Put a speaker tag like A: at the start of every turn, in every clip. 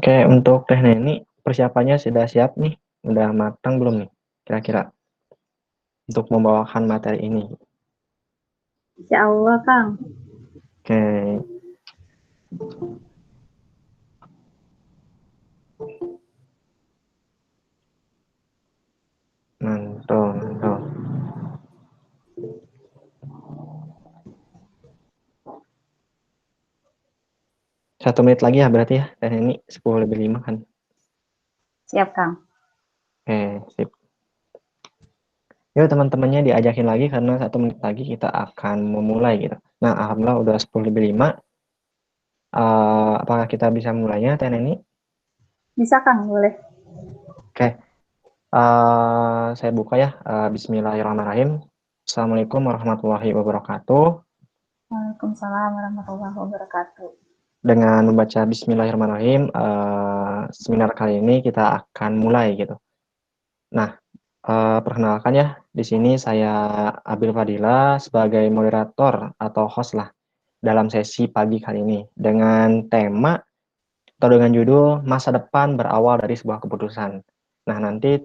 A: Oke, untuk Teh Neni, persiapannya sudah siap nih? Udah matang belum nih, kira-kira, untuk membawakan materi ini?
B: Insya Allah, Kang.
A: Oke. Mantul, mantul. Satu menit lagi ya berarti ya, Teh Neni, 10:05 kan?
B: Siap, Kang.
A: Oke, sip. Yuk teman-temannya diajakin lagi karena 1 menit lagi kita akan memulai gitu. Nah, alhamdulillah udah 10:05. Apakah kita bisa mulainya, Teh Neni?
B: Bisa, Kang, boleh.
A: Oke. Saya buka ya. Bismillahirrahmanirrahim. Assalamualaikum warahmatullahi wabarakatuh.
B: Waalaikumsalam warahmatullahi wabarakatuh.
A: Dengan membaca Bismillahirrahmanirrahim, seminar kali ini kita akan mulai gitu. Nah, perkenalkan ya, di sini saya Abil Fadila sebagai moderator atau host lah dalam sesi pagi kali ini dengan tema atau dengan judul masa depan berawal dari sebuah keputusan. Nah, nanti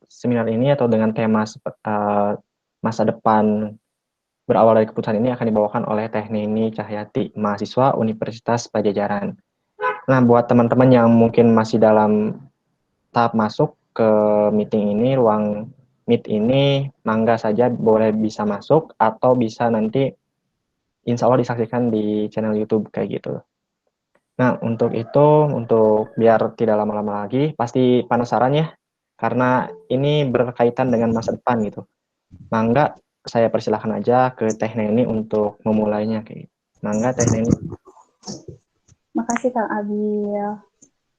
A: seminar ini atau dengan tema masa depan berawal dari keputusan ini akan dibawakan oleh Teh Neni Cahyati, mahasiswa Universitas Pajajaran. Nah, buat teman-teman yang mungkin masih dalam tahap masuk ke meeting ini, ruang meet ini, mangga saja boleh bisa masuk atau bisa nanti insya Allah disaksikan di channel YouTube kayak gitu. Nah, untuk itu, untuk biar tidak lama-lama lagi, pasti penasaran ya, karena ini berkaitan dengan masa depan gitu. Mangga, saya persilahkan aja ke Teh Neni untuk memulainya. Mangga, Teh Neni.
B: Makasih, Kang Abil.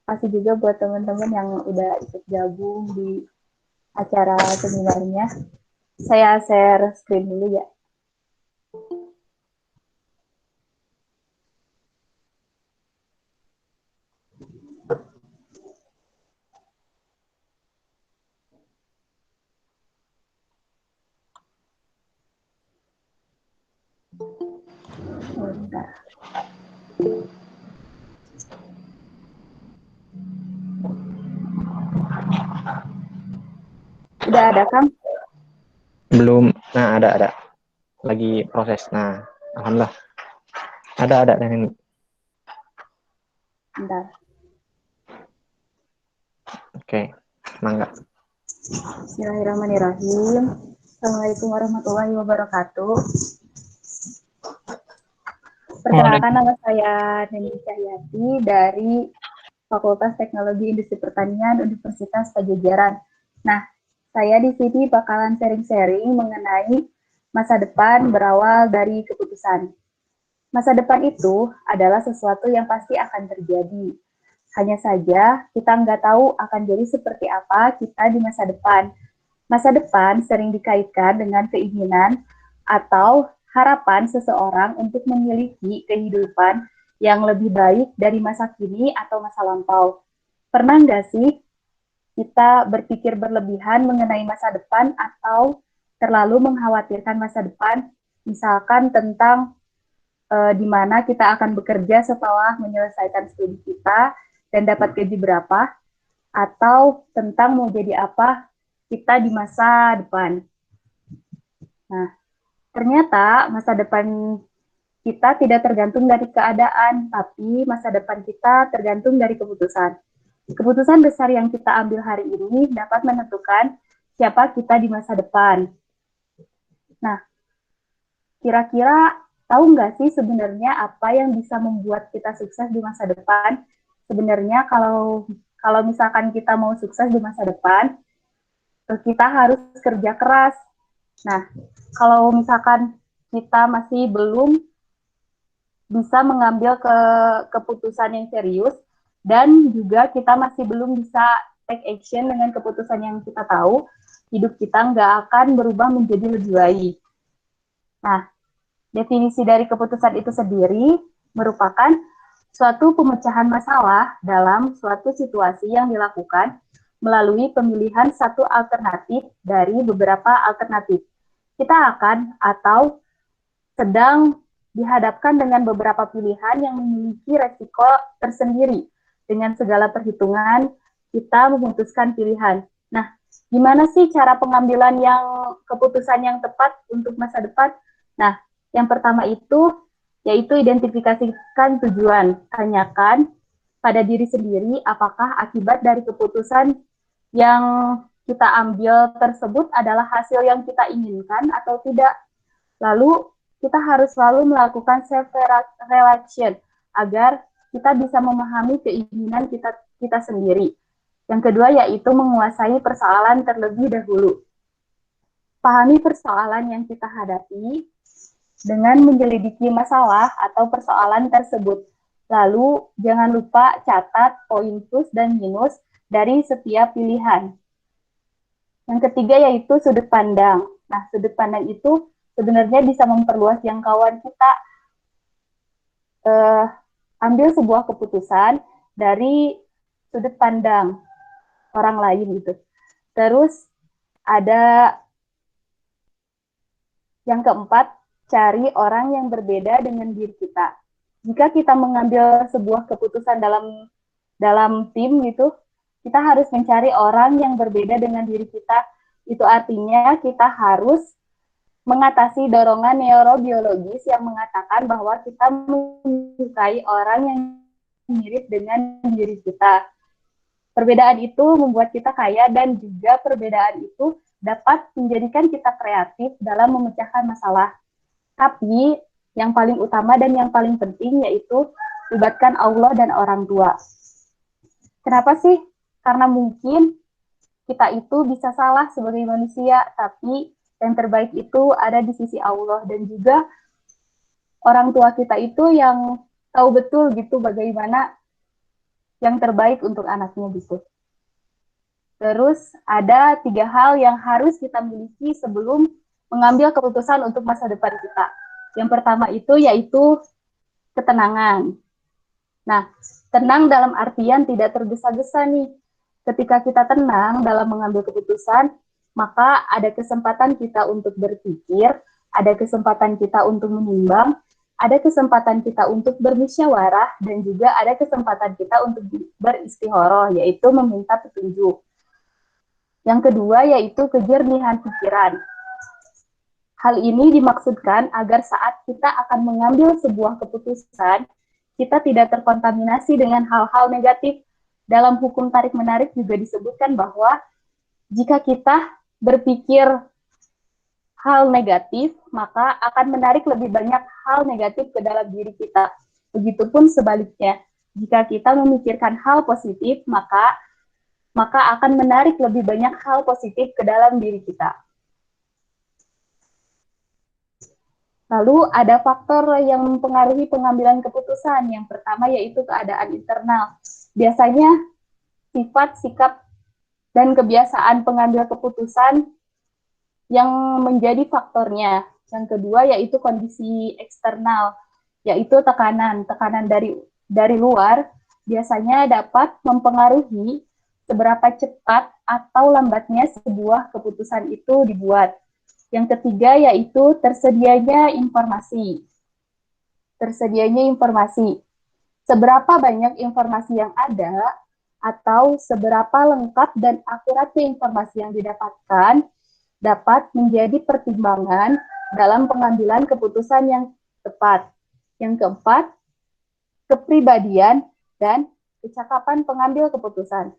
B: Makasih juga buat teman-teman yang udah ikut gabung di acara seminarnya. Saya share screen dulu ya. Bentar. Udah ada, Kang?
A: Belum, nah ada. Lagi proses. Nah, alhamdulillah. Ada Teh Neni.
B: Bentar.
A: Oke, mangga.
B: Bismillahirrahmanirrahim. Assalamualaikum warahmatullahi wabarakatuh. Perkenalkan, nama saya Neni Cahyati dari Fakultas Teknologi Industri Pertanian Universitas Pajajaran. Nah, saya di sini bakalan sharing-sharing mengenai masa depan berawal dari keputusan. Masa depan itu adalah sesuatu yang pasti akan terjadi. Hanya saja kita nggak tahu akan jadi seperti apa kita di masa depan. Masa depan sering dikaitkan dengan keinginan atau harapan seseorang untuk memiliki kehidupan yang lebih baik dari masa kini atau masa lampau. Pernah nggak sih kita berpikir berlebihan mengenai masa depan atau terlalu mengkhawatirkan masa depan? Misalkan tentang di mana kita akan bekerja setelah menyelesaikan studi kita dan dapat gaji berapa, atau tentang mau jadi apa kita di masa depan. Nah, ternyata masa depan kita tidak tergantung dari keadaan, tapi masa depan kita tergantung dari keputusan. Keputusan besar yang kita ambil hari ini dapat menentukan siapa kita di masa depan. Nah, kira-kira tahu nggak sih sebenarnya apa yang bisa membuat kita sukses di masa depan? Sebenarnya kalau misalkan kita mau sukses di masa depan, kita harus kerja keras. Nah, kalau misalkan kita masih belum bisa mengambil keputusan yang serius dan juga kita masih belum bisa take action dengan keputusan yang kita tahu, hidup kita nggak akan berubah menjadi lebih baik. Nah, definisi dari keputusan itu sendiri merupakan suatu pemecahan masalah dalam suatu situasi yang dilakukan melalui pemilihan satu alternatif dari beberapa alternatif. Kita akan atau sedang dihadapkan dengan beberapa pilihan yang memiliki resiko tersendiri. Dengan segala perhitungan, kita memutuskan pilihan. Nah, gimana sih cara pengambilan keputusan yang tepat untuk masa depan? Nah, yang pertama itu yaitu identifikasikan tujuan. Tanyakan pada diri sendiri apakah akibat dari keputusan yang kita ambil tersebut adalah hasil yang kita inginkan atau tidak. Lalu kita harus selalu melakukan self-reflection agar kita bisa memahami keinginan kita sendiri. Yang kedua yaitu menguasai persoalan terlebih dahulu. Pahami persoalan yang kita hadapi dengan menyelidiki masalah atau persoalan tersebut. Lalu jangan lupa catat poin plus dan minus dari setiap pilihan. Yang ketiga yaitu sudut pandang. Nah, sudut pandang itu sebenarnya bisa memperluas jangkauan kita. Ambil sebuah keputusan dari sudut pandang orang lain gitu. Terus ada yang keempat, cari orang yang berbeda dengan diri kita. Jika kita mengambil sebuah keputusan dalam tim gitu, kita harus mencari orang yang berbeda dengan diri kita. Itu artinya kita harus mengatasi dorongan neurobiologis yang mengatakan bahwa kita menyukai orang yang mirip dengan diri kita. Perbedaan itu membuat kita kaya dan juga perbedaan itu dapat menjadikan kita kreatif dalam memecahkan masalah. Tapi yang paling utama dan yang paling penting yaitu libatkan Allah dan orang tua. Kenapa sih? Karena mungkin kita itu bisa salah sebagai manusia, tapi yang terbaik itu ada di sisi Allah, dan juga orang tua kita itu yang tahu betul gitu bagaimana yang terbaik untuk anaknya gitu. Terus ada 3 hal yang harus kita miliki sebelum mengambil keputusan untuk masa depan kita. Yang pertama itu yaitu ketenangan. Nah, tenang dalam artian tidak tergesa-gesa nih. Ketika kita tenang dalam mengambil keputusan, maka ada kesempatan kita untuk berpikir, ada kesempatan kita untuk menimbang, ada kesempatan kita untuk bermusyawarah, dan juga ada kesempatan kita untuk beristikharah, yaitu meminta petunjuk. Yang kedua yaitu kejernihan pikiran. Hal ini dimaksudkan agar saat kita akan mengambil sebuah keputusan, kita tidak terkontaminasi dengan hal-hal negatif. Dalam hukum tarik-menarik juga disebutkan bahwa jika kita berpikir hal negatif, maka akan menarik lebih banyak hal negatif ke dalam diri kita. Begitupun sebaliknya, jika kita memikirkan hal positif, maka akan menarik lebih banyak hal positif ke dalam diri kita. Lalu ada faktor yang mempengaruhi pengambilan keputusan. Yang pertama yaitu keadaan internal. Biasanya sifat, sikap, dan kebiasaan pengambil keputusan yang menjadi faktornya. Yang kedua yaitu kondisi eksternal, yaitu tekanan dari luar biasanya dapat mempengaruhi seberapa cepat atau lambatnya sebuah keputusan itu dibuat. Yang ketiga yaitu tersedianya informasi. Seberapa banyak informasi yang ada atau seberapa lengkap dan akuratnya informasi yang didapatkan dapat menjadi pertimbangan dalam pengambilan keputusan yang tepat. Yang keempat, kepribadian dan kecakapan pengambil keputusan.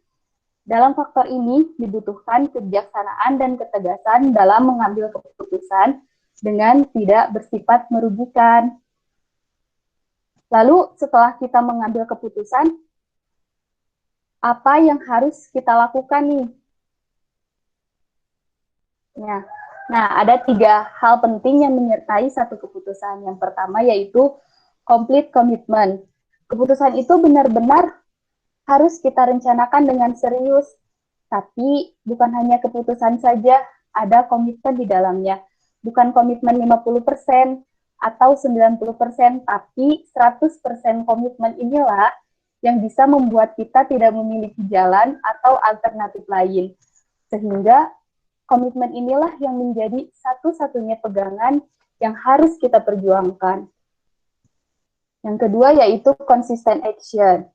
B: Dalam faktor ini dibutuhkan kebijaksanaan dan ketegasan dalam mengambil keputusan dengan tidak bersifat merugikan. Lalu setelah kita mengambil keputusan, apa yang harus kita lakukan nih? Ya. Nah, ada 3 hal penting yang menyertai satu keputusan. Yang pertama yaitu complete commitment. Keputusan itu benar-benar harus kita rencanakan dengan serius. Tapi bukan hanya keputusan saja, ada komitmen di dalamnya. Bukan komitmen 50%, atau 90%, tapi 100% komitmen inilah yang bisa membuat kita tidak memiliki jalan atau alternatif lain. Sehingga komitmen inilah yang menjadi satu-satunya pegangan yang harus kita perjuangkan. Yang kedua yaitu consistent action.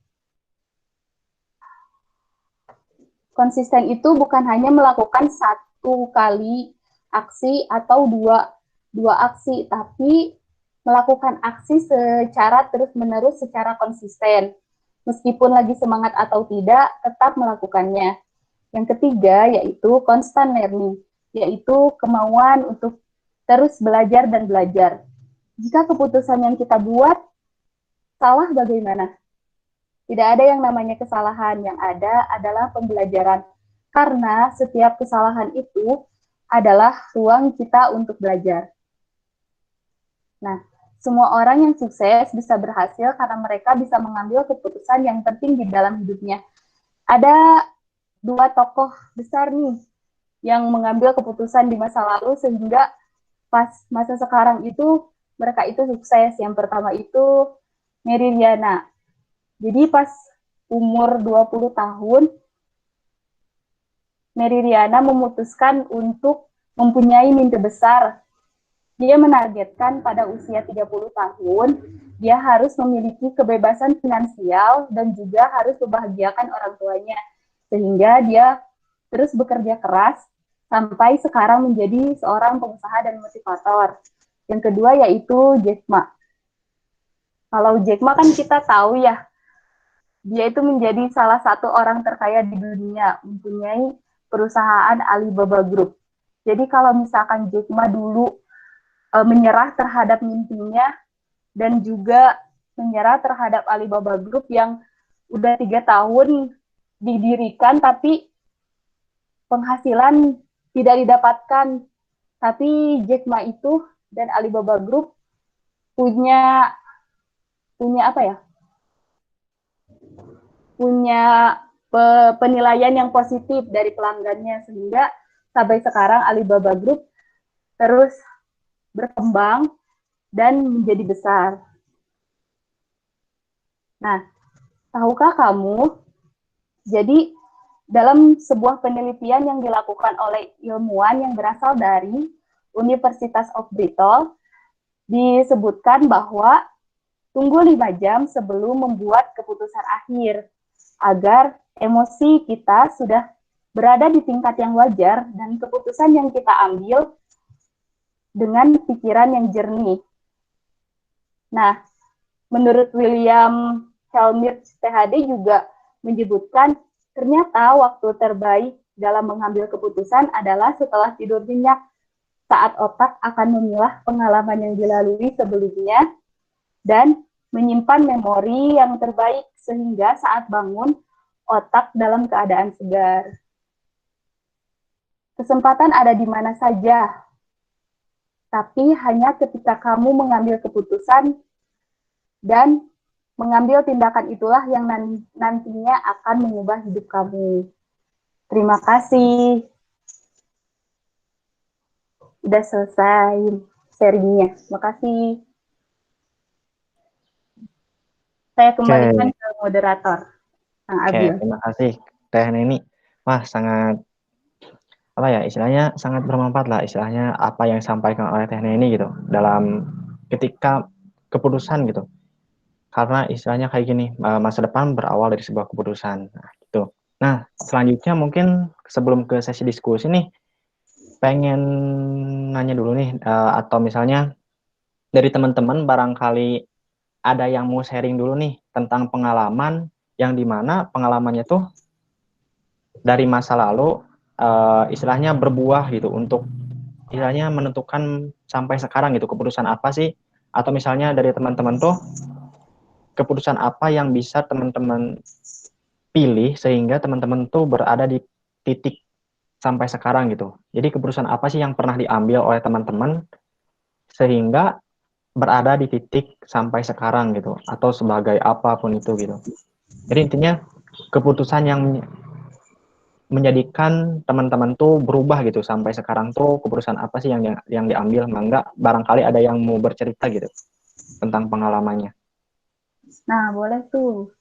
B: Konsisten itu bukan hanya melakukan satu kali aksi atau dua aksi, tapi melakukan aksi secara terus-menerus, secara konsisten. Meskipun lagi semangat atau tidak, tetap melakukannya. Yang ketiga yaitu constant learning, yaitu kemauan untuk terus belajar dan belajar. Jika keputusan yang kita buat salah, bagaimana? Tidak ada yang namanya kesalahan, yang ada adalah pembelajaran. Karena setiap kesalahan itu adalah ruang kita untuk belajar. Nah, semua orang yang sukses bisa berhasil karena mereka bisa mengambil keputusan yang penting di dalam hidupnya. Ada dua tokoh besar nih yang mengambil keputusan di masa lalu sehingga pas masa sekarang itu mereka itu sukses. Yang pertama itu Mary Riana. Jadi pas umur 20 tahun, Mary Riana memutuskan untuk mempunyai mimpi besar. Dia menargetkan pada usia 30 tahun, dia harus memiliki kebebasan finansial dan juga harus membahagiakan orang tuanya. Sehingga dia terus bekerja keras sampai sekarang menjadi seorang pengusaha dan motivator. Yang kedua yaitu Jack Ma. Kalau Jack Ma kan kita tahu ya, dia itu menjadi salah satu orang terkaya di dunia, mempunyai perusahaan Alibaba Group. Jadi kalau misalkan Jack Ma dulu menyerah terhadap mimpinya dan juga menyerah terhadap Alibaba Group yang udah 3 tahun didirikan tapi penghasilan tidak didapatkan. Tapi Jack Ma itu dan Alibaba Group punya apa ya? Punya penilaian yang positif dari pelanggannya sehingga sampai sekarang Alibaba Group terus berkembang dan menjadi besar. Nah, tahukah kamu, jadi dalam sebuah penelitian yang dilakukan oleh ilmuwan yang berasal dari Universitas of Bristol, disebutkan bahwa tunggu 5 jam sebelum membuat keputusan akhir, agar emosi kita sudah berada di tingkat yang wajar dan keputusan yang kita ambil dengan pikiran yang jernih. Nah, menurut William Helmich PhD juga menyebutkan ternyata waktu terbaik dalam mengambil keputusan adalah setelah tidur nyenyak, saat otak akan memilah pengalaman yang dilalui sebelumnya dan menyimpan memori yang terbaik sehingga saat bangun otak dalam keadaan segar. Kesempatan ada di mana saja, tapi hanya ketika kamu mengambil keputusan dan mengambil tindakan itulah yang nantinya akan mengubah hidup kamu. Terima kasih. Udah selesai sharingnya. Terima kasih. Saya kembalikan ke moderator, Kang Abil.
A: Terima kasih Teh Neni. Wah, sangat apa ya, istilahnya sangat bermanfaat lah, istilahnya apa yang disampaikan oleh Teh Neni gitu dalam ketika keputusan gitu. Karena istilahnya kayak gini, masa depan berawal dari sebuah keputusan. Nah, gitu. Nah, selanjutnya mungkin sebelum ke sesi diskusi nih, pengen nanya dulu nih, atau misalnya dari teman-teman barangkali ada yang mau sharing dulu nih tentang pengalaman yang dimana pengalamannya tuh dari masa lalu istilahnya berbuah gitu untuk istilahnya menentukan sampai sekarang gitu keputusan apa sih, atau misalnya dari teman-teman tuh keputusan apa yang bisa teman-teman pilih sehingga teman-teman tuh berada di titik sampai sekarang gitu. Jadi keputusan apa sih yang pernah diambil oleh teman-teman sehingga berada di titik sampai sekarang gitu, atau sebagai apapun itu gitu. Jadi intinya keputusan yang menjadikan teman-teman tuh berubah gitu sampai sekarang tuh keputusan apa sih yang diambil? Mangga barangkali ada yang mau bercerita gitu tentang pengalamannya.
B: Nah, boleh tuh.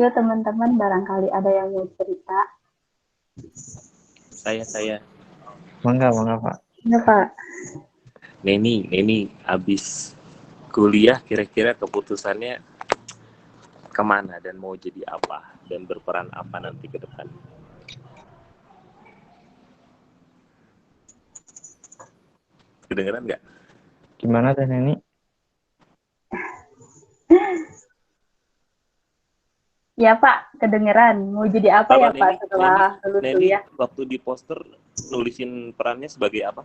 B: Yuk teman-teman, barangkali ada yang mau cerita.
C: Saya.
A: Mangga Pak.
B: Ya, Pak.
C: Neni, habis kuliah kira-kira keputusannya kemana dan mau jadi apa dan berperan apa nanti ke depan? Kedengeran nggak?
A: Gimana Teh Neni?
B: Ya Pak, kedengeran. Mau jadi apa
C: Kalau
B: ya Pak setelah lulus
C: Neni
B: kuliah?
C: waktu di poster nulisin perannya sebagai apa?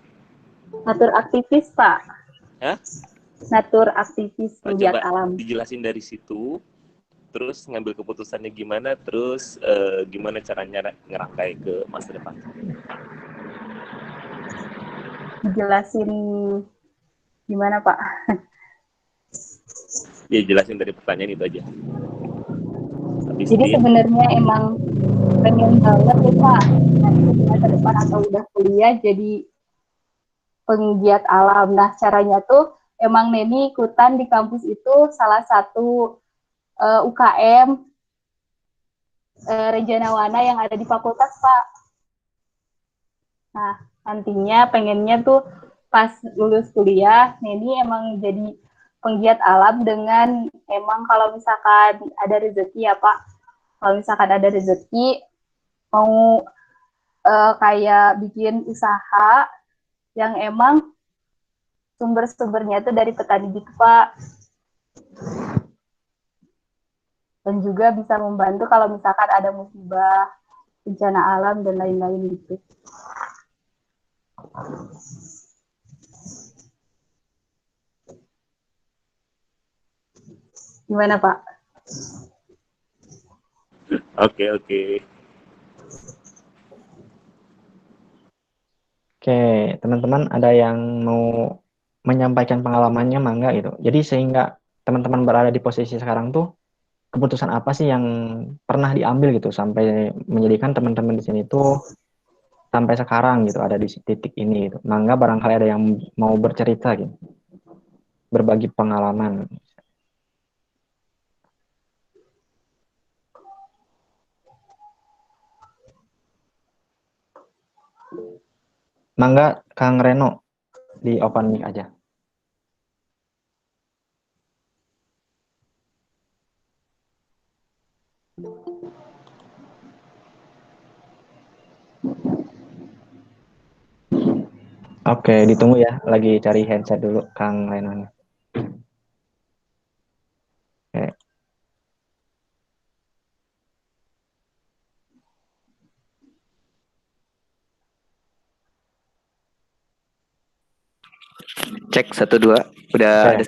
B: Natur aktivis Pak.
C: Hah?
B: Natur aktivis penggiat
C: Coba
B: alam.
C: dijelasin dari situ, terus ngambil keputusannya gimana, terus gimana caranya ngerangkai ke masa depan.
B: Dijelasin gimana Pak?
C: Ya jelasin dari pertanyaan itu aja. Habis
B: Jadi sebenarnya emang pengen banget ya Pak, nanti di masa depan atau udah kuliah jadi penggiat alam. Nah caranya tuh emang Neni ikutan di kampus itu salah satu UKM Rejanawana yang ada di fakultas Pak. Nah nantinya pengennya tuh pas lulus kuliah Neni emang jadi penggiat alam dengan emang kalau misalkan ada rezeki ya Pak, kalau misalkan ada rezeki mau kayak bikin usaha yang emang sumber-sumbernya itu dari petani gitu Pak. Dan juga bisa membantu kalau misalkan ada musibah, bencana alam, dan lain-lain gitu. Gimana Pak?
C: Oke.
A: Oke, teman-teman ada yang mau menyampaikan pengalamannya mangga gitu. Jadi sehingga teman-teman berada di posisi sekarang tuh keputusan apa sih yang pernah diambil gitu sampai menjadikan teman-teman di sini tuh sampai sekarang gitu ada di titik ini gitu. Mangga barangkali ada yang mau bercerita gitu, berbagi pengalaman. Mangga Kang Reno di open mic aja. Oke, ditunggu ya. Lagi cari headset dulu Kang Reno. Oke.
D: Cek 1 2 udah
A: Oke.
D: ada.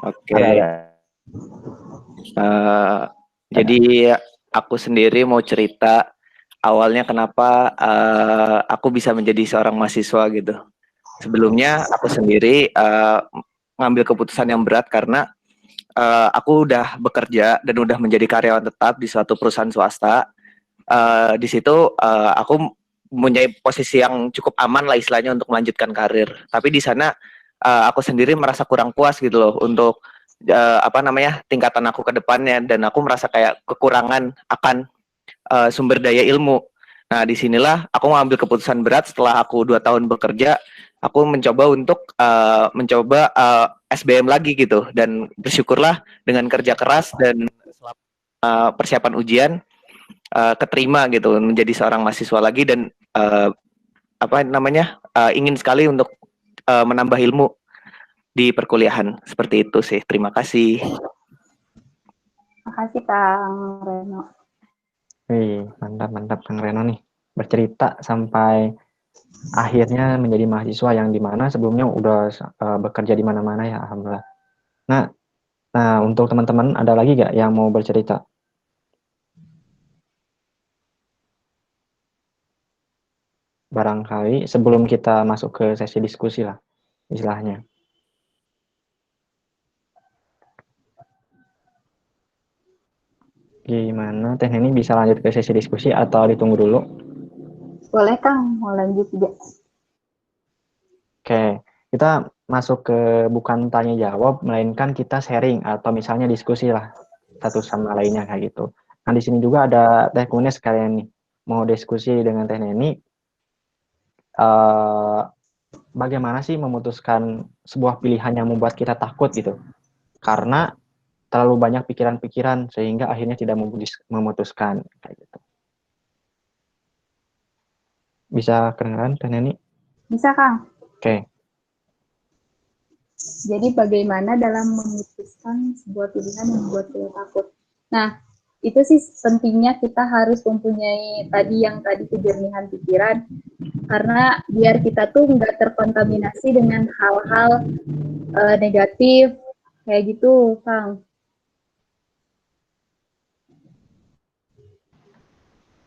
D: Oke.
A: Ada.
D: Jadi aku sendiri mau cerita awalnya kenapa aku bisa menjadi seorang mahasiswa gitu. Sebelumnya aku sendiri ngambil keputusan yang berat karena aku udah bekerja dan udah menjadi karyawan tetap di suatu perusahaan swasta. Di situ aku mempunyai posisi yang cukup aman lah istilahnya untuk melanjutkan karir. Tapi di sana aku sendiri merasa kurang puas gitu loh untuk tingkatan aku ke depannya, dan aku merasa kayak kekurangan akan sumber daya ilmu. Nah disinilah aku mengambil keputusan berat setelah aku 2 tahun bekerja. Aku mencoba untuk mencoba SBM lagi gitu, dan bersyukurlah dengan kerja keras dan persiapan ujian keterima gitu menjadi seorang mahasiswa lagi, dan ingin sekali untuk menambah ilmu di perkuliahan. Seperti itu sih. Terima kasih.
B: Makasih Kang Reno.
A: Wih, mantap Kang Reno nih. Bercerita sampai akhirnya menjadi mahasiswa yang dimana sebelumnya udah bekerja di mana-mana ya, alhamdulillah. Nah untuk teman-teman ada lagi gak yang mau bercerita? Barangkali sebelum kita masuk ke sesi diskusi lah, istilahnya. Gimana Teh Neni, bisa lanjut ke sesi diskusi atau ditunggu dulu?
B: Boleh Kang, mau lanjut juga.
A: Oke, kita masuk ke bukan tanya jawab, melainkan kita sharing atau misalnya diskusi lah satu sama lainnya kayak gitu. Nah di sini juga ada Teh Kunes kalian nih mau diskusi dengan Teh Neni. Bagaimana sih memutuskan sebuah pilihan yang membuat kita takut gitu? Karena terlalu banyak pikiran-pikiran sehingga akhirnya tidak memutuskan kayak gitu. Bisa kedengaran Teh Neni?
B: Bisa Kang.
A: Oke.
B: Jadi bagaimana dalam memutuskan sebuah pilihan yang membuat kita takut. Nah, itu sih pentingnya kita harus mempunyai tadi kejernihan pikiran, karena biar kita tuh nggak terkontaminasi dengan hal-hal negatif kayak gitu, Kang.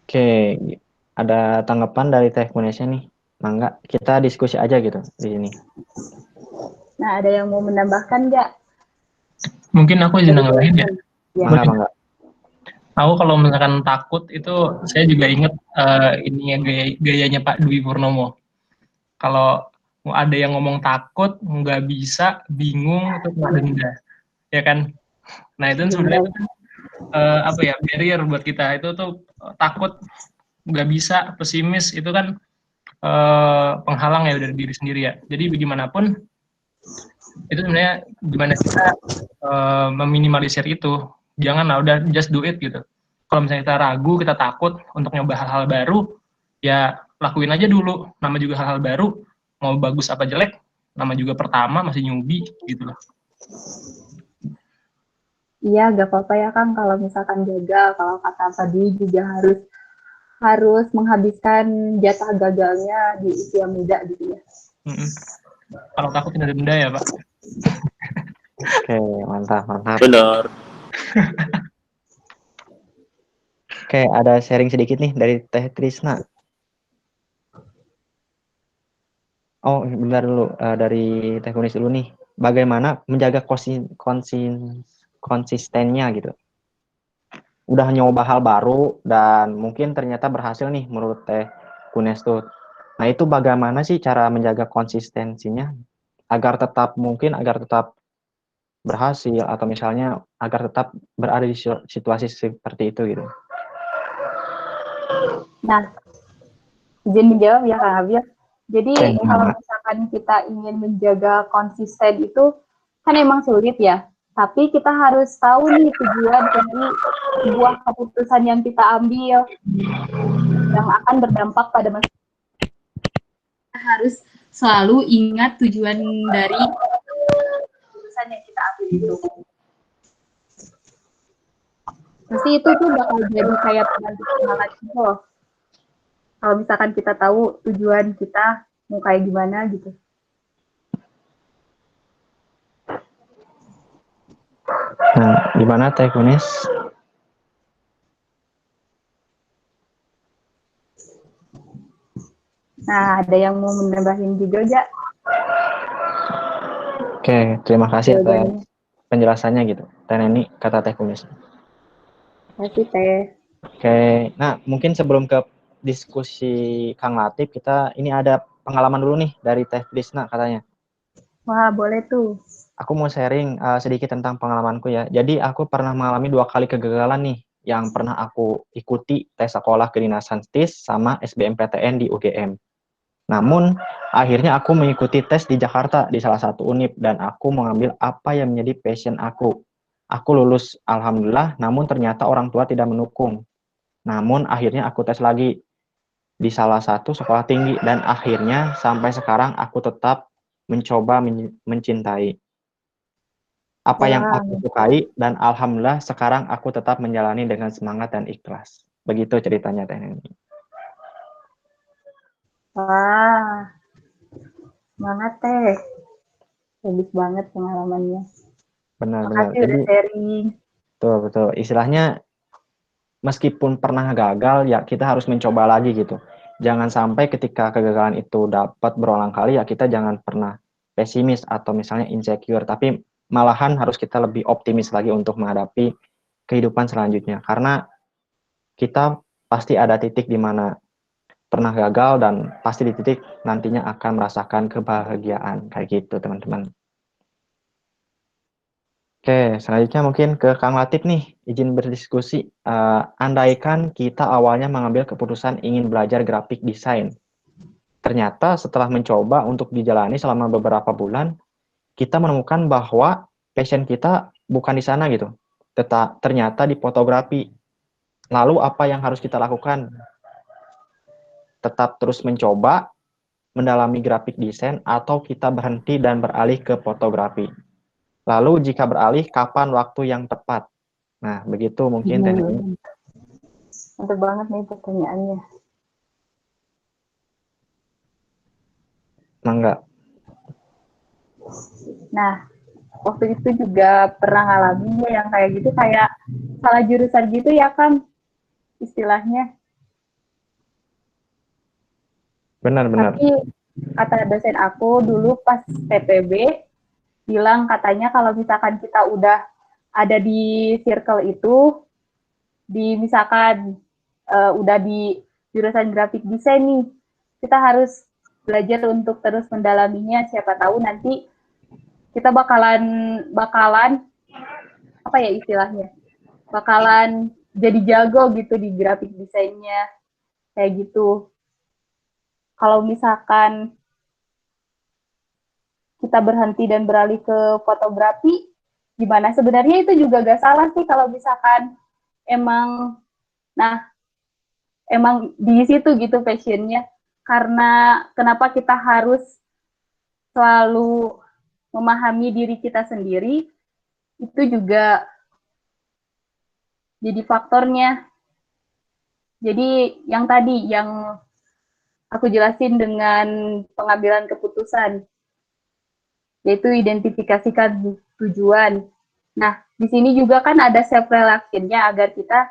A: Oke, ada tanggapan dari Teh Kunesnya nih? Mangga, kita diskusi aja gitu di sini.
B: Nah, ada yang mau menambahkan nggak?
E: Mungkin aku izin nambahin ya.
A: Mangga.
E: Aku kalau misalkan takut itu saya juga inget ini gayanya Pak Dwi Purnomo. Kalau ada yang ngomong takut, nggak bisa, bingung, itu kena denda, ya kan? Nah itu sebenarnya apa ya, barrier buat kita. Itu tuh takut, nggak bisa, pesimis, itu kan penghalang ya dari diri sendiri ya. Jadi bagaimanapun itu sebenarnya gimana kita meminimalisir itu. Jangan lah, udah just do it gitu. Kalau misalnya kita ragu, kita takut untuk nyoba hal-hal baru, ya lakuin aja dulu. Nama juga hal-hal baru, mau bagus apa jelek, nama juga pertama, masih newbie gitu loh.
B: Iya, gak apa-apa ya Kang kalau misalkan gagal. Kalau kata tadi juga harus menghabiskan jatah gagalnya di usia muda gitu ya.
E: Kalau takut tidak ada denda ya Pak.
A: Oke, mantap.
C: Benar.
A: Oke, ada sharing sedikit nih dari Teh Trisna. Oh, bentar dulu, dari Teh Kunis dulu nih. Bagaimana menjaga konsistennya gitu? Udah nyoba hal baru dan mungkin ternyata berhasil nih menurut Teh Kunis tuh. Nah, itu bagaimana sih cara menjaga konsistensinya agar tetap berhasil atau misalnya agar tetap berada di situasi seperti itu gitu?
B: Nah, izin menjawab ya Kang Abir. Jadi kalau misalkan kita ingin menjaga konsisten itu kan emang sulit ya. Tapi kita harus tahu nih tujuan dari sebuah keputusan yang kita ambil yang akan berdampak pada masa. Kita harus selalu ingat tujuan dari keputusan yang kita ambil itu. Pasti itu tuh bakal jadi kayak penentu semangat gitu loh. Kalau misalkan kita tahu tujuan kita mau kayak gimana gitu.
A: Nah, gimana Teh Kunis?
B: Nah, ada yang mau menambahin juga, Ja?
A: Oke, terima kasih atas penjelasannya gitu. Teh Neni, kata Teh Kunis.
B: Kasih Teh.
A: Oke, nah mungkin sebelum ke diskusi Kang Latif, kita ini ada pengalaman dulu nih dari Teh Trisna katanya.
B: Wah, boleh tuh.
A: Aku mau sharing sedikit tentang pengalamanku ya. Jadi aku pernah mengalami 2 kali kegagalan nih yang pernah aku ikuti tes sekolah kedinasan STIS sama SBMPTN di UGM. Namun akhirnya aku mengikuti tes di Jakarta di salah satu univ dan aku mengambil apa yang menjadi passion aku. Aku lulus alhamdulillah, namun ternyata orang tua tidak mendukung. Namun akhirnya aku tes lagi di salah satu sekolah tinggi dan akhirnya sampai sekarang aku tetap mencoba mencintai apa yang aku sukai dan alhamdulillah sekarang aku tetap menjalani dengan semangat dan ikhlas. Begitu ceritanya Teh Neni.
B: Wah, semangat Teh. Bagus banget pengalamannya.
A: Benar-benar.
B: Makasih udah sharing.
A: Betul. Istilahnya meskipun pernah gagal ya kita harus mencoba lagi gitu. Jangan sampai ketika kegagalan itu dapat berulang kali ya kita jangan pernah pesimis atau misalnya insecure, tapi malahan harus kita lebih optimis lagi untuk menghadapi kehidupan selanjutnya. Karena kita pasti ada titik di mana pernah gagal dan pasti di titik nantinya akan merasakan kebahagiaan. Kayak gitu, teman-teman. Oke, selanjutnya mungkin ke Kang Latif nih, izin berdiskusi. Andaikan kita awalnya mengambil keputusan ingin belajar grafik desain, ternyata setelah mencoba untuk dijalani selama beberapa bulan, kita menemukan bahwa passion kita bukan di sana gitu, ternyata di fotografi. Lalu apa yang harus kita lakukan? Tetap terus mencoba, mendalami grafik desain, atau kita berhenti dan beralih ke fotografi? Lalu jika beralih, kapan waktu yang tepat? Nah, begitu mungkin tekniknya.
B: Mantap banget nih pertanyaannya.
A: Mangga.
B: Nah, waktu itu juga pernah ngalamin yang kayak gitu, kayak salah jurusan gitu ya kan istilahnya.
A: Benar-benar.
B: Tapi kata dosen aku dulu pas TPB, bilang katanya kalau misalkan kita udah ada di circle itu, misalkan udah di jurusan grafik desain nih, kita harus belajar untuk terus mendalaminya. Siapa tahu nanti kita bakalan apa ya istilahnya, bakalan jadi jago gitu di grafik desainnya kayak gitu. Kalau misalkan kita berhenti dan beralih ke fotografi, gimana? Sebenarnya itu juga gak salah sih kalau misalkan emang di situ gitu passionnya. Karena kenapa kita harus selalu memahami diri kita sendiri, itu juga jadi faktornya. Jadi yang tadi yang aku jelasin dengan pengambilan keputusan, yaitu identifikasikan tujuan. Nah, di sini juga kan ada self reflection-nya agar kita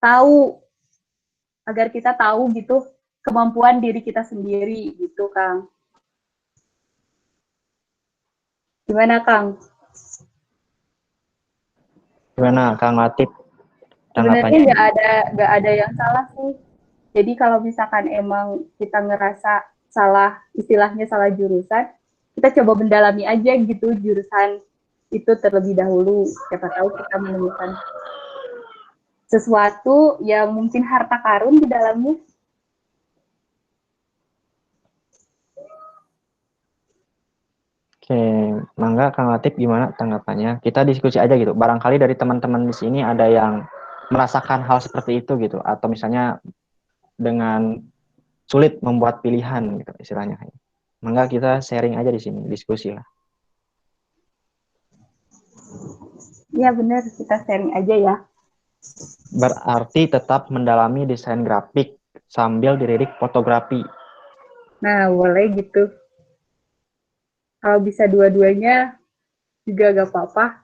B: tahu gitu kemampuan diri kita sendiri gitu, Kang. Gimana, Kang?
A: Gimana, Kang Latif?
B: Sebenarnya nggak ada yang salah sih. Jadi kalau misalkan emang kita ngerasa salah, istilahnya salah jurusan, kita coba mendalami aja gitu jurusan itu terlebih dahulu. Siapa tahu kita menemukan sesuatu yang mungkin harta karun di dalamnya.
A: Oke, mangga Kang Latif gimana tanggapannya? Kita diskusi aja gitu. Barangkali dari teman-teman di sini ada yang merasakan hal seperti itu gitu, atau misalnya dengan sulit membuat pilihan gitu istilahnya. Mangga kita sharing aja di sini, diskusi lah.
B: Iya benar, kita sharing aja ya.
A: Berarti tetap mendalami desain grafik sambil dilirik fotografi.
B: Nah, boleh gitu. Kalau bisa dua-duanya juga gak apa-apa.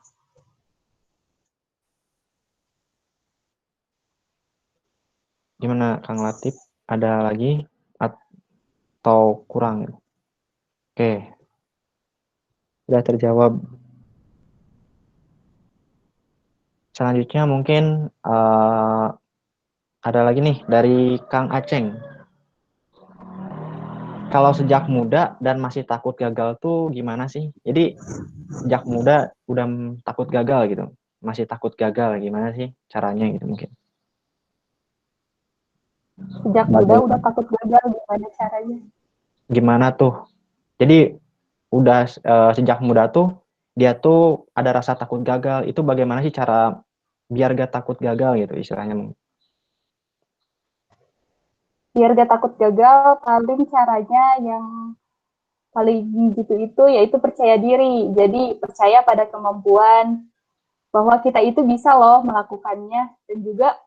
A: Gimana Kang Latif? Ada lagi atau kurang? Oke, sudah terjawab. Selanjutnya mungkin ada lagi nih dari Kang Aceng. Kalau sejak muda dan masih takut gagal tuh gimana sih? Jadi sejak muda udah takut gagal gitu, masih takut gagal, gimana sih caranya gitu mungkin?
B: Sejak muda udah takut gagal, gimana caranya?
A: Gimana tuh? Jadi udah sejak muda tuh dia tuh ada rasa takut gagal. Itu bagaimana sih cara biar gak takut gagal gitu istilahnya?
B: Biar gak takut gagal, paling caranya yang paling gitu itu yaitu percaya diri. Jadi percaya pada kemampuan bahwa kita itu bisa loh melakukannya, dan juga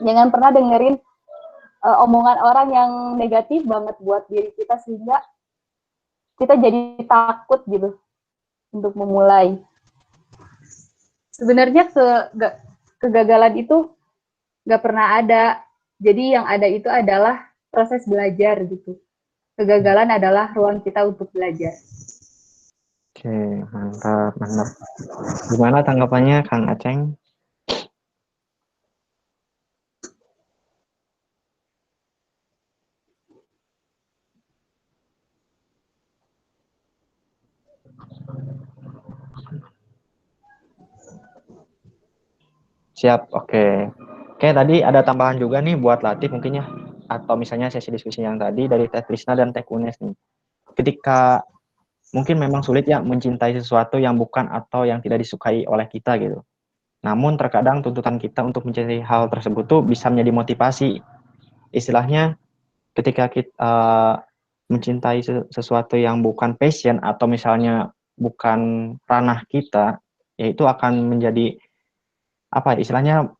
B: jangan pernah dengerin omongan orang yang negatif banget buat diri kita sehingga kita jadi takut gitu untuk memulai. Sebenarnya kegagalan itu nggak pernah ada. Jadi yang ada itu adalah proses belajar gitu. Kegagalan adalah ruang kita untuk belajar.
A: Oke, mantap, mantap. Gimana tanggapannya Kang Aceng? Siap, oke. Oke, tadi ada tambahan juga nih buat Latif mungkin ya, atau misalnya sesi diskusi yang tadi dari Teh Krisna dan Teh Kunes nih. Ketika mungkin memang sulit ya mencintai sesuatu yang bukan atau yang tidak disukai oleh kita gitu. Namun terkadang tuntutan kita untuk mencintai hal tersebut tuh bisa menjadi motivasi. Istilahnya ketika kita mencintai sesuatu yang bukan passion atau misalnya bukan ranah kita, ya itu akan menjadi apa istilahnya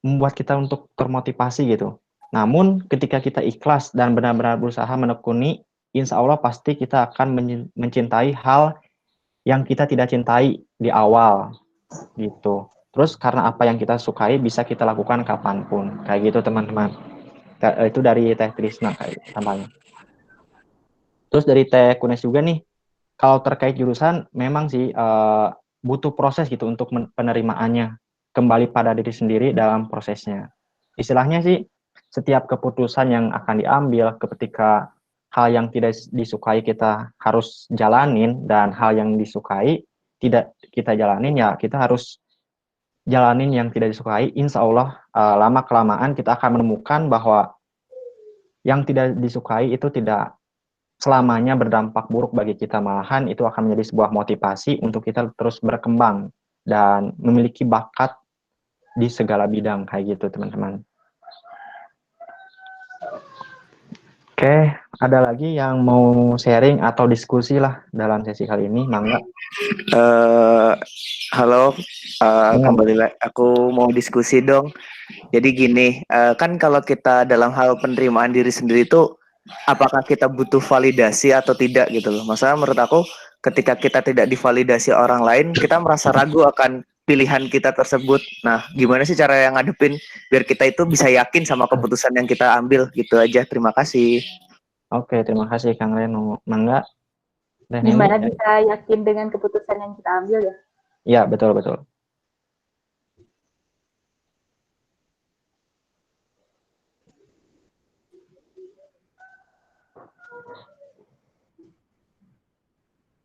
A: membuat kita untuk termotivasi gitu. Namun ketika kita ikhlas dan benar-benar berusaha menekuni, insya Allah pasti kita akan mencintai hal yang kita tidak cintai di awal gitu. Terus karena apa yang kita sukai bisa kita lakukan kapanpun. Kayak gitu teman-teman. Itu dari Teh Trisna kayak tambahnya. Terus dari Teh Kunes juga nih, kalau terkait jurusan memang sih butuh proses gitu untuk penerimaannya. Kembali pada diri sendiri dalam prosesnya. Istilahnya sih setiap keputusan yang akan diambil ketika hal yang tidak disukai kita harus jalanin dan hal yang disukai tidak kita jalanin ya kita harus jalanin yang tidak disukai. Insya Allah lama kelamaan kita akan menemukan bahwa yang tidak disukai itu tidak selamanya berdampak buruk bagi kita, malahan itu akan menjadi sebuah motivasi untuk kita terus berkembang dan memiliki bakat di segala bidang kayak gitu teman-teman. Oke, ada lagi yang mau sharing atau diskusi lah dalam sesi kali ini, Mangga?
D: Halo, kembali lagi. Aku mau diskusi dong. Jadi gini, kan kalau kita dalam hal penerimaan diri sendiri itu, apakah kita butuh validasi atau tidak gitu loh. Masalah menurut aku, ketika kita tidak divalidasi orang lain, kita merasa ragu akan pilihan kita tersebut. Nah, gimana sih cara yang ngadepin biar kita itu bisa yakin sama keputusan yang kita ambil gitu aja. Terima kasih.
A: Oke, terima kasih Kang Reno. Mangga?
B: Gimana bisa yakin dengan keputusan yang kita ambil ya?
A: Ya, betul-betul.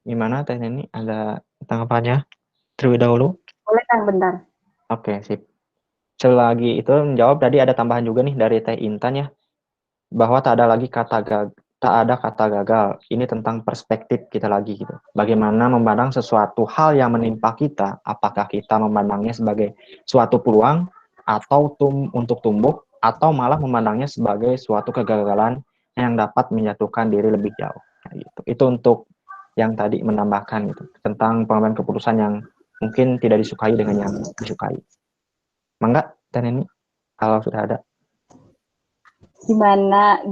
A: Gimana Teh Neni? Ada tanggapannya terlebih dahulu?
B: Boleh Kang, bentar.
A: Oke, sip. Selagi itu menjawab tadi ada tambahan juga nih dari Teh Intan ya, bahwa tak ada lagi tak ada kata gagal. Ini tentang perspektif kita lagi gitu. Bagaimana memandang sesuatu hal yang menimpa kita, apakah kita memandangnya sebagai suatu peluang atau untuk tumbuh atau malah memandangnya sebagai suatu kegagalan yang dapat menjatuhkan diri lebih jauh. Nah, gitu. Itu untuk yang tadi menambahkan gitu tentang pengambilan keputusan yang mungkin tidak disukai dengan yang disukai. Mangga dan ini kalau sudah ada.
B: Gimana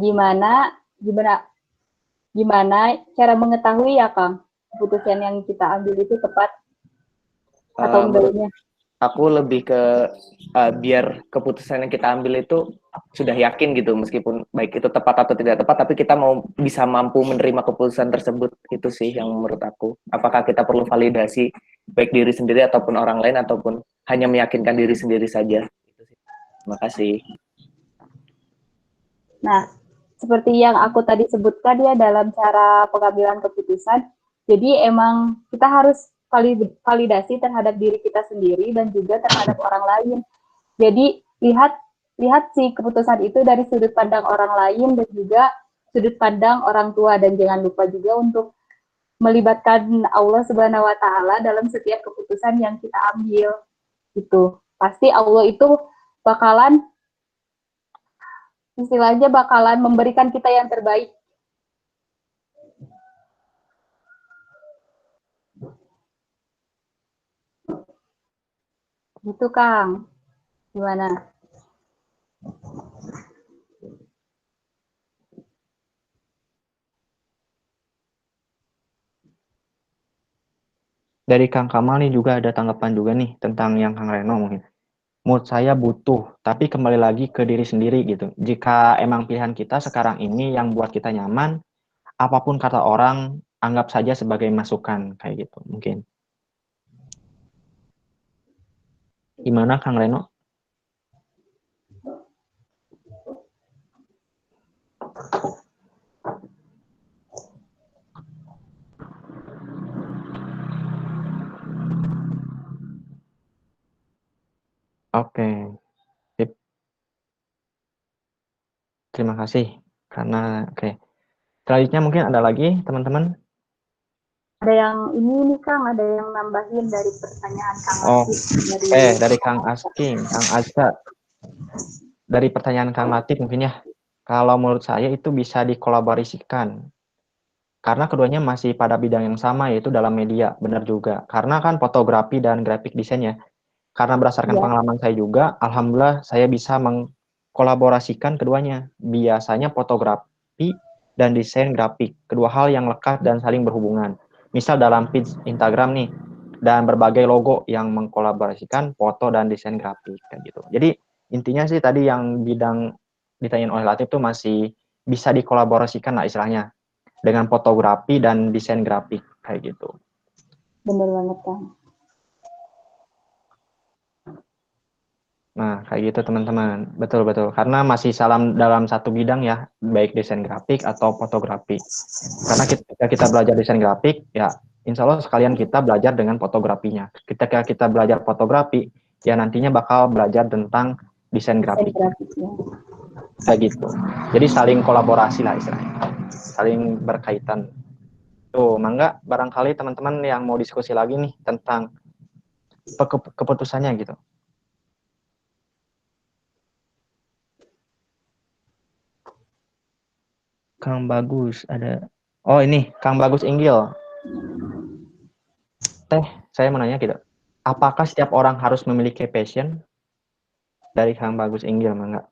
B: cara mengetahui ya Kang keputusan yang kita ambil itu tepat atau enggaknya?
D: Aku lebih ke biar keputusan yang kita ambil itu sudah yakin gitu, meskipun baik itu tepat atau tidak tepat, tapi kita mau bisa mampu menerima keputusan tersebut. Itu sih yang menurut aku. Apakah kita perlu validasi baik diri sendiri ataupun orang lain, ataupun hanya meyakinkan diri sendiri saja. Terima kasih.
B: Nah, seperti yang aku tadi sebutkan ya dalam cara pengambilan keputusan, jadi emang kita harus validasi terhadap diri kita sendiri dan juga terhadap orang lain. Jadi lihat si keputusan itu dari sudut pandang orang lain dan juga sudut pandang orang tua, dan jangan lupa juga untuk melibatkan Allah Subhanahu wa taala dalam setiap keputusan yang kita ambil. Gitu. Pasti Allah itu bakalan istilahnya bakalan memberikan kita yang terbaik. Gitu Kang. Gimana?
A: Dari Kang Kamal nih juga ada tanggapan juga nih tentang yang Kang Reno mungkin. Menurut saya butuh, tapi kembali lagi ke diri sendiri gitu. Jika emang pilihan kita sekarang ini yang buat kita nyaman, apapun kata orang, anggap saja sebagai masukan kayak gitu mungkin. Gimana Kang Reno? Oke, sip. Terima kasih. Karena oke. Selanjutnya mungkin ada lagi teman-teman.
B: Ada yang ini nih Kang, ada yang nambahin dari pertanyaan Kang
A: Oh,
B: Latif
A: dari Kang Asking, Kang Azza. Dari pertanyaan Kang Latif mungkin ya. Kalau menurut saya itu bisa dikolaborasikan. Karena keduanya masih pada bidang yang sama, yaitu dalam media. Benar juga. Karena kan fotografi dan graphic design ya. Karena berdasarkan
B: Ya,
A: pengalaman saya juga, alhamdulillah saya bisa mengkolaborasikan keduanya. Biasanya fotografi dan desain grafik. Kedua hal yang lekat dan saling berhubungan. Misal dalam feed Instagram nih, dan berbagai logo yang mengkolaborasikan foto dan desain grafik kayak gitu. Jadi intinya sih tadi yang bidang ditanyain oleh Latif itu masih bisa dikolaborasikan lah istilahnya dengan fotografi dan desain grafik kayak gitu.
B: bener banget Kang.
A: Nah, kayak gitu teman-teman. Betul-betul. Karena masih dalam satu bidang ya, baik desain grafik atau fotografi. Karena ketika kita belajar desain grafik, ya insya Allah sekalian kita belajar dengan fotografinya. Ketika kita belajar fotografi, ya nantinya bakal belajar tentang desain
B: Desain
A: grafik.
B: grafiknya.
A: Kayak gitu. Jadi saling kolaborasi lah istilahnya. Saling berkaitan. Tuh, mangga barangkali teman-teman yang mau diskusi lagi nih tentang keputusannya gitu. Kang Bagus ada. Oh ini Kang Bagus Inggil. Saya mau nanya gitu. Apakah setiap orang harus memiliki passion? Dari Kang Bagus Inggil, mangga.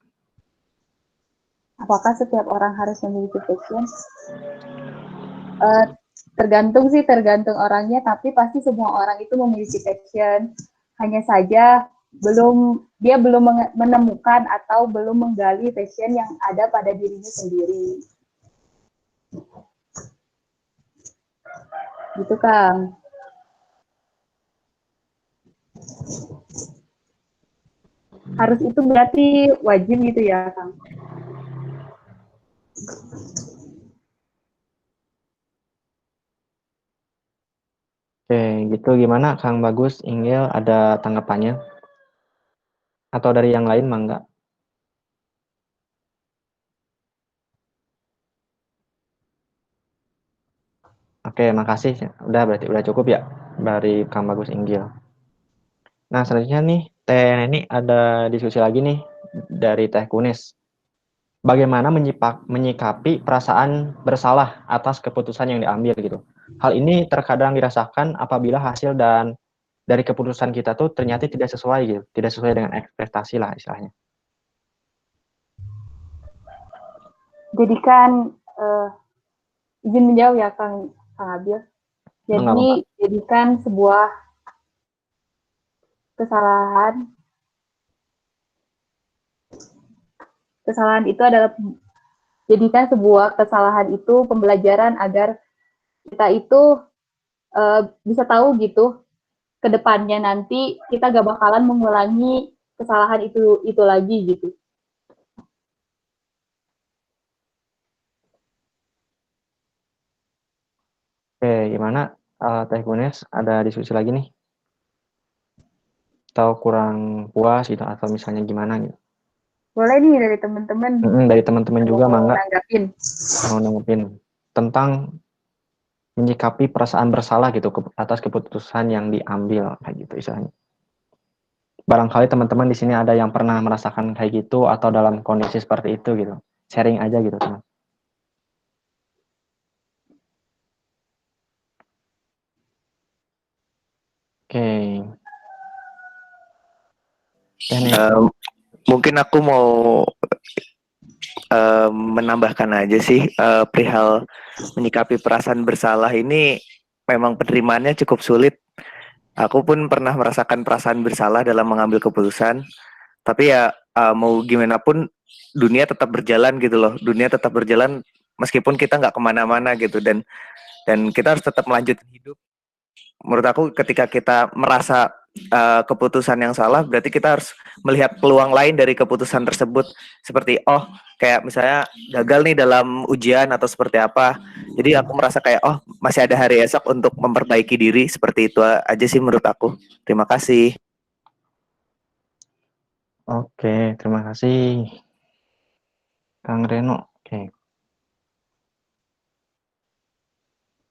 B: Apakah setiap orang harus memiliki passion? Tergantung orangnya, tapi pasti semua orang itu memiliki passion. Hanya saja dia belum menemukan atau belum menggali passion yang ada pada dirinya sendiri. Gitu Kang. Harus itu berarti wajib gitu ya Kang?
A: Oke, gitu gimana Kang Bagus Inggil, ada tanggapannya? Atau dari yang lain mangga? Oke, makasih. Berarti udah cukup ya dari Kang Bagus Inggil. Nah, selanjutnya nih, Teh Neni ada diskusi lagi nih dari Teh Kunis. Bagaimana menyikapi perasaan bersalah atas keputusan yang diambil gitu. Hal ini terkadang dirasakan apabila hasil dari keputusan kita tuh ternyata tidak sesuai gitu, tidak sesuai dengan ekspektasi lah istilahnya.
B: Jadi kan izin menjawab ya Kang Abil. Jadi jadikan sebuah kesalahan itu adalah jadikan sebuah kesalahan itu pembelajaran agar kita itu bisa tahu gitu ke depannya nanti kita gak bakalan mengulangi kesalahan itu lagi gitu.
A: Oke, gimana Teh Kunis ada diskusi lagi nih? Atau kurang puas gitu atau misalnya gimana gitu?
B: Boleh nih dari teman-teman.
A: Dari teman-teman juga mangga
B: mau
A: nanggapin tentang menyikapi perasaan bersalah gitu atas keputusan yang diambil kayak gitu istilahnya. Barangkali teman-teman di sini ada yang pernah merasakan kayak gitu atau dalam kondisi seperti itu gitu. Sharing aja gitu teman. Oke.
D: Mungkin aku mau menambahkan aja sih perihal menyikapi perasaan bersalah ini memang penerimaannya cukup sulit. Aku pun pernah merasakan perasaan bersalah dalam mengambil keputusan, tapi ya mau gimana pun dunia tetap berjalan gitu loh. Dunia tetap berjalan meskipun kita nggak kemana-mana gitu, dan kita harus tetap melanjutkan hidup. Menurut aku ketika kita merasa keputusan yang salah, berarti kita harus melihat peluang lain dari keputusan tersebut. Seperti kayak misalnya gagal nih dalam ujian atau seperti apa. Jadi aku merasa kayak masih ada hari esok untuk memperbaiki diri. Seperti itu aja sih menurut aku. Terima kasih.
A: Oke, terima kasih Kang Reno.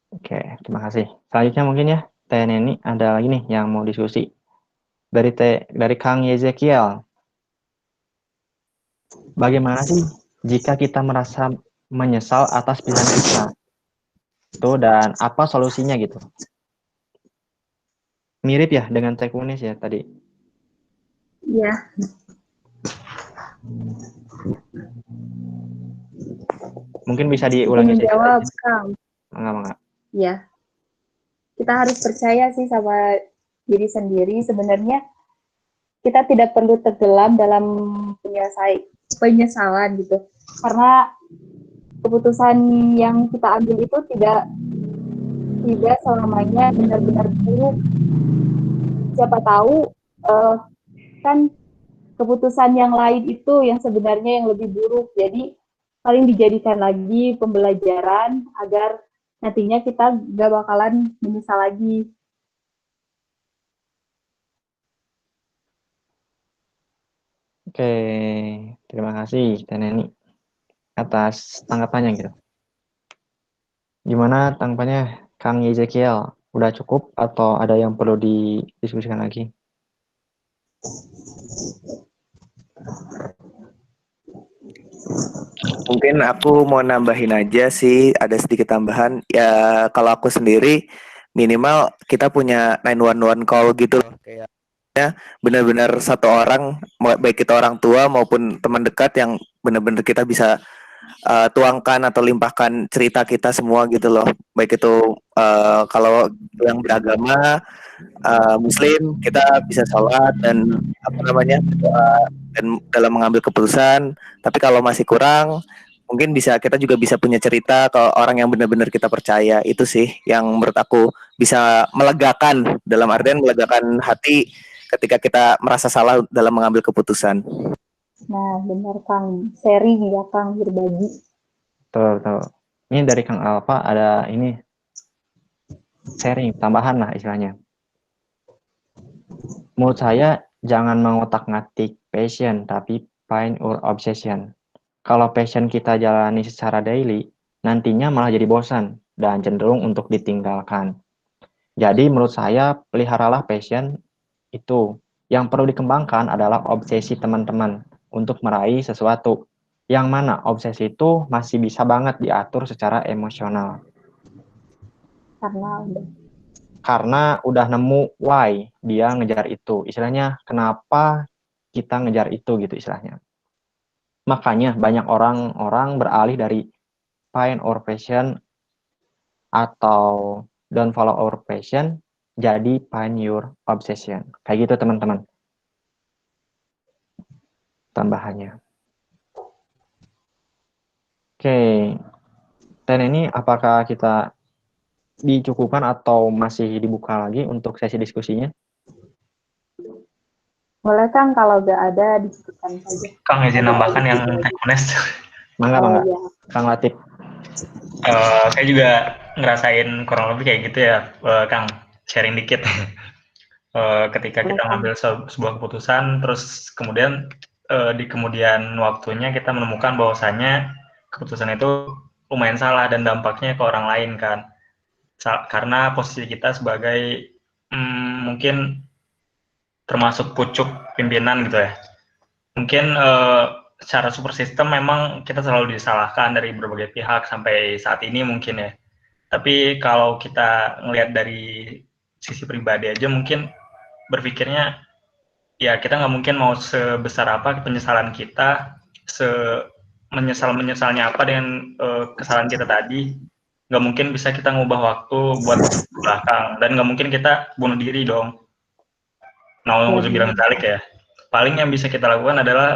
A: Oke, terima kasih. Selanjutnya mungkin ya, Teh Neni ada lagi nih yang mau diskusi dari Kang Yezekiel. Bagaimana sih jika kita merasa menyesal atas pilihan kita? Tuh, dan apa solusinya gitu? Mirip ya dengan Teh Kunis ya tadi.
B: Iya.
A: Mungkin bisa
B: Izin
A: diulangi
B: menjawab,
A: sedikit.
B: Kang.
A: Enggak.
B: Ya, kita harus percaya sih sama diri sendiri. Sebenarnya kita tidak perlu tenggelam dalam penyesalan gitu. Karena keputusan yang kita ambil itu tidak selamanya benar-benar buruk. Siapa tahu kan keputusan yang lain itu yang sebenarnya yang lebih buruk. Jadi paling dijadikan lagi pembelajaran agar nantinya kita gak bakalan menyesal lagi.
A: Oke, terima kasih Teh Neni atas tanggapannya gitu. Gimana tanggapannya Kang Ezekiel? Udah cukup atau ada yang perlu didiskusikan lagi?
D: Mungkin aku mau nambahin aja sih, ada sedikit tambahan. Ya kalau aku sendiri minimal kita punya 911 call gitu loh. Kayaknya benar-benar satu orang, baik kita orang tua maupun teman dekat yang benar-benar kita bisa tuangkan atau limpahkan cerita kita semua gitu loh. Baik itu kalau yang beragama Muslim, kita bisa sholat dan apa namanya berdoa dan dalam mengambil keputusan. Tapi kalau masih kurang, mungkin kita juga bisa punya cerita ke orang yang benar-benar kita percaya. Itu sih yang menurut aku bisa melegakan, dalam artian melegakan hati ketika kita merasa salah dalam mengambil keputusan.
B: Nah, benar Kang. Sharing ya Kang, berbagi.
A: Betul. Ini dari Kang Alfa ada ini sharing tambahan lah istilahnya. Menurut saya jangan mengotak-ngatik passion tapi find your obsession. Kalau passion kita jalani secara daily, nantinya malah jadi bosan dan cenderung untuk ditinggalkan. Jadi menurut saya peliharalah passion itu. Yang perlu dikembangkan adalah obsesi teman-teman untuk meraih sesuatu. Yang mana obsesi itu masih bisa banget diatur secara emosional. Karena udah nemu why dia ngejar itu. Istilahnya kenapa kita ngejar itu gitu istilahnya. Makanya banyak orang-orang beralih dari find our passion atau don't follow our passion jadi find your obsession. Kayak gitu teman-teman. Tambahannya. Oke. Dan ini apakah kita dicukupkan atau masih dibuka lagi untuk sesi diskusinya?
B: Boleh Kang, kalau nggak ada dicukupkan saja.
E: Kang izin nambahkan yang Teknones.
A: Mangga.
B: Ya.
A: Kang Latif.
E: Saya juga ngerasain kurang lebih kayak gitu ya, Kang. Sharing dikit. Ketika kita ngambil sebuah keputusan, terus kemudian di kemudian waktunya kita menemukan bahwasannya keputusan itu lumayan salah dan dampaknya ke orang lain kan. Karena posisi kita sebagai mungkin termasuk pucuk pimpinan gitu ya. Mungkin secara super sistem memang kita selalu disalahkan dari berbagai pihak sampai saat ini mungkin ya. Tapi kalau kita ngelihat dari sisi pribadi aja mungkin berpikirnya ya kita nggak mungkin mau sebesar apa penyesalan kita, menyesalnya apa dengan kesalahan kita tadi. Nggak mungkin bisa kita ngubah waktu buat belakang dan nggak mungkin kita bunuh diri dong. Nauzubillah min dzalik ya. Paling yang bisa kita lakukan adalah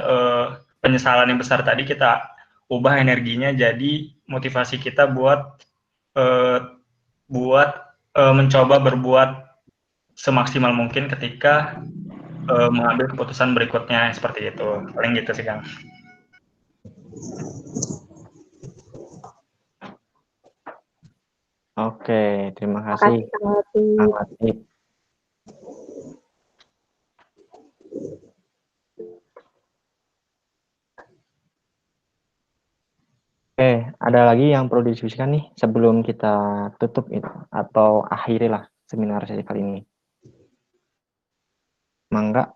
E: penyesalan yang besar tadi kita ubah energinya jadi motivasi kita buat mencoba berbuat semaksimal mungkin ketika mengambil keputusan berikutnya seperti itu. Paling gitu sih Kang.
A: Oke, terima kasih Kang Latif. ada lagi yang perlu didiskusikan nih sebelum kita tutup itu atau akhirilah seminar sesi kali ini? Mangga.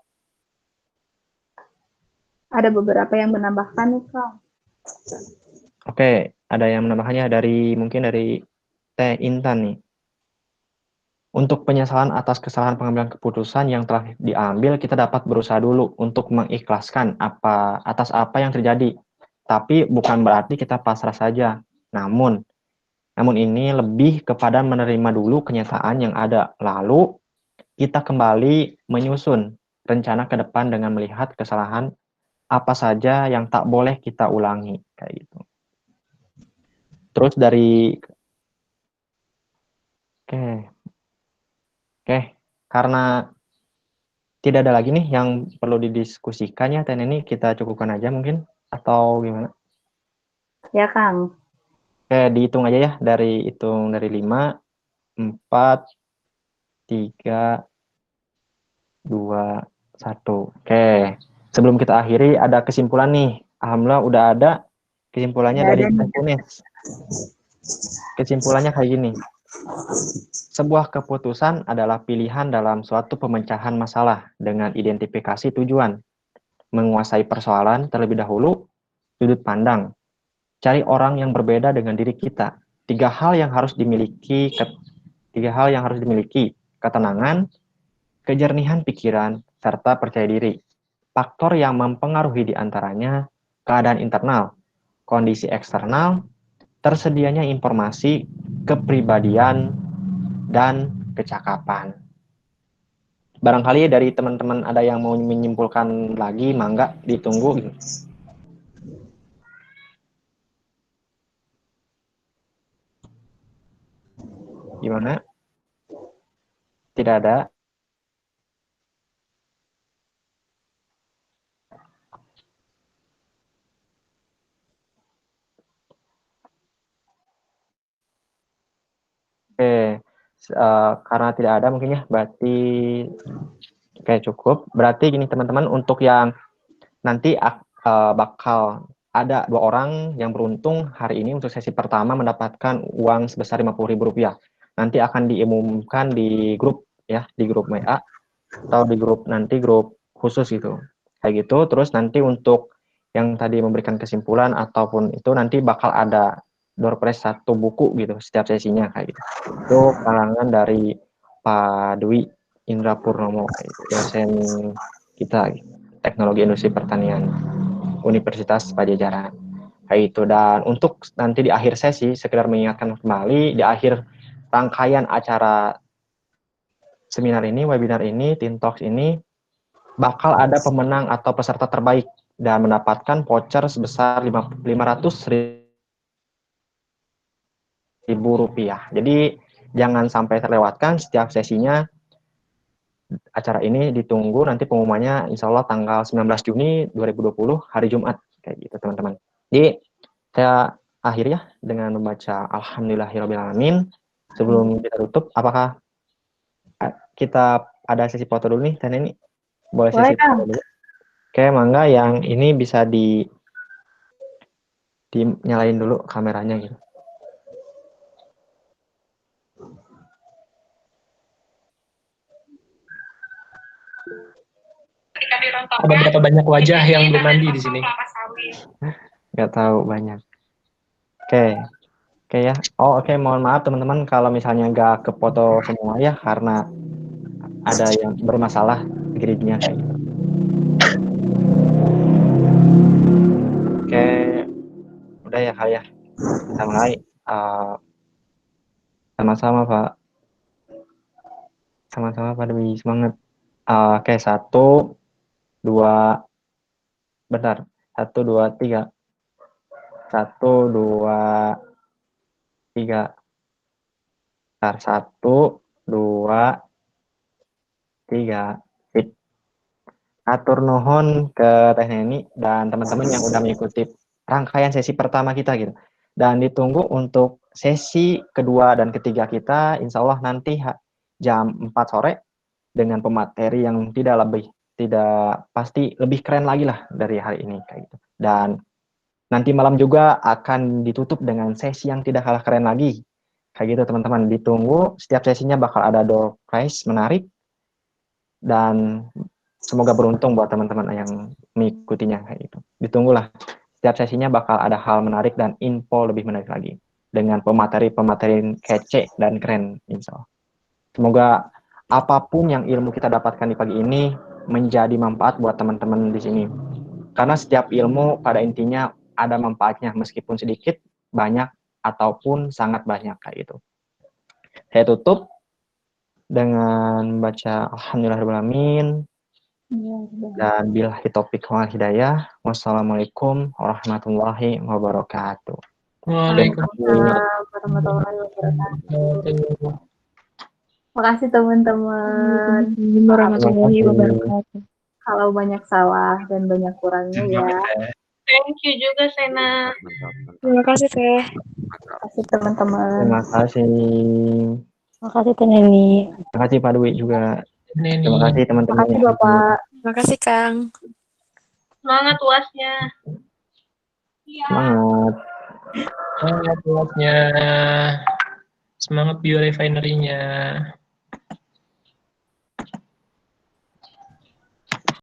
B: Ada beberapa yang menambahkan nih, Kang.
A: Oke, ada yang menambahkannya mungkin dari Teh Intan nih. Untuk penyesalan atas kesalahan pengambilan keputusan yang telah diambil, kita dapat berusaha dulu untuk mengikhlaskan atas apa yang terjadi. Tapi bukan berarti kita pasrah saja. Namun ini lebih kepada menerima dulu kenyataan yang ada. Lalu kita kembali menyusun rencana ke depan dengan melihat kesalahan apa saja yang tak boleh kita ulangi, kayak gitu. Terus Oke, karena tidak ada lagi nih yang perlu didiskusikan ya, Teh Neni, kita cukupkan aja mungkin, atau gimana?
B: Ya, Kang.
A: Oke, dihitung aja ya, hitung dari 5, 4, 3, 2, 1. Oke, sebelum kita akhiri, ada kesimpulan nih. Alhamdulillah udah ada kesimpulannya dari Teh Kunis. Kesimpulannya kayak gini. Sebuah keputusan adalah pilihan dalam suatu pemecahan masalah dengan identifikasi tujuan, menguasai persoalan terlebih dahulu, sudut pandang, cari orang yang berbeda dengan diri kita. Tiga hal yang harus dimiliki, ketenangan, kejernihan pikiran, serta percaya diri. Faktor yang mempengaruhi diantaranya keadaan internal, kondisi eksternal, tersedianya informasi, kepribadian, dan kecakapan. Barangkali dari teman-teman ada yang mau menyimpulkan lagi, mangga ditunggu. Gimana? Tidak ada? Oke, karena tidak ada mungkin ya, berarti cukup. Berarti gini teman-teman, untuk yang nanti bakal ada 2 orang yang beruntung hari ini untuk sesi pertama mendapatkan uang sebesar Rp50.000. Nanti akan diumumkan di grup ya, di grup WA atau di grup khusus gitu. Kayak gitu. Terus nanti untuk yang tadi memberikan kesimpulan ataupun itu nanti bakal ada door prize 1 buku gitu setiap sesinya kayak gitu. Itu kalangan dari Pak Dwi Indra Purnomo, dosen kita gitu, Teknologi Industri Pertanian Universitas Pajajaran. Kayak itu. Dan untuk nanti di akhir sesi, sekedar mengingatkan kembali, di akhir rangkaian acara seminar ini, webinar ini, Tintalks ini, bakal ada pemenang atau peserta terbaik dan mendapatkan voucher sebesar Rp500.000. Jadi jangan sampai terlewatkan setiap sesinya. Acara ini ditunggu, nanti pengumumannya insya Allah tanggal 19 Juni 2020 hari Jumat kayak gitu teman-teman. Jadi saya akhiri ya dengan membaca Alhamdulillahirrahmanirrahim. Sebelum kita tutup, apakah kita ada sesi foto dulu nih, Teh Neni? Boleh sesi foto dulu? Oke, mangga yang ini bisa dinyalain dulu kameranya gitu.
E: Ada berapa banyak wajah yang belum mandi di sini?
A: Nggak tahu banyak. Oke ya. Oke, mohon maaf teman-teman kalau misalnya nggak kefoto semua ya, karena ada yang bermasalah gridnya kayak gitu. Oke, udah ya Kak ya. Kita mulai. Sama-sama Pak. Sama-sama Pak Dwi, semangat. Oke, 1, 2, bentar. 1, 2, 3. 1, 2, 3. Bentar. 1, 2, 3. Sip. Atur nuhun ke Teh Neni dan teman-teman yang udah mengikuti rangkaian sesi pertama kita gitu. Dan ditunggu untuk sesi kedua dan ketiga kita, insya Allah nanti jam 4 sore dengan pemateri yang tidak pasti lebih keren lagi lah dari hari ini kayak gitu. Dan Nanti malam juga akan ditutup dengan sesi yang tidak kalah keren lagi. Kayak gitu teman-teman, ditunggu. Setiap sesinya bakal ada door prize menarik. Dan semoga beruntung buat teman-teman yang mengikutinya kayak gitu. Ditunggulah. Setiap sesinya bakal ada hal menarik dan info lebih menarik lagi. Dengan pemateri-pemateri kece dan keren, insya Allah. Semoga apapun yang ilmu kita dapatkan di pagi ini menjadi manfaat buat teman-teman di sini. Karena setiap ilmu pada intinya ada manfaatnya, meskipun sedikit, banyak, ataupun sangat banyak kayak gitu. Saya tutup dengan baca Alhamdulillahirrahmanirrahim. Dan billahi taufiq wal hidayah. Wassalamualaikum warahmatullahi wabarakatuh.
E: Waalaikumsalam
B: warahmatullahi wabarakatuh. Makasih teman-teman.
F: Warahmatullahi wabarakatuh.
B: Kalau banyak salah dan banyak kurangnya ya.
F: Thank you juga Sena. Terima kasih Teh.
B: Terima kasih teman-teman.
A: Terima kasih.
F: Terima kasih Teh Neni.
A: Terima kasih Pak Dwi juga.
E: Neni.
A: Terima kasih teman-teman.
B: Terima kasih Bapak.
F: Terima kasih Kang. Semangat UASnya.
A: Semangat.
E: Semangat buatnya. Semangat biorefinery-nya.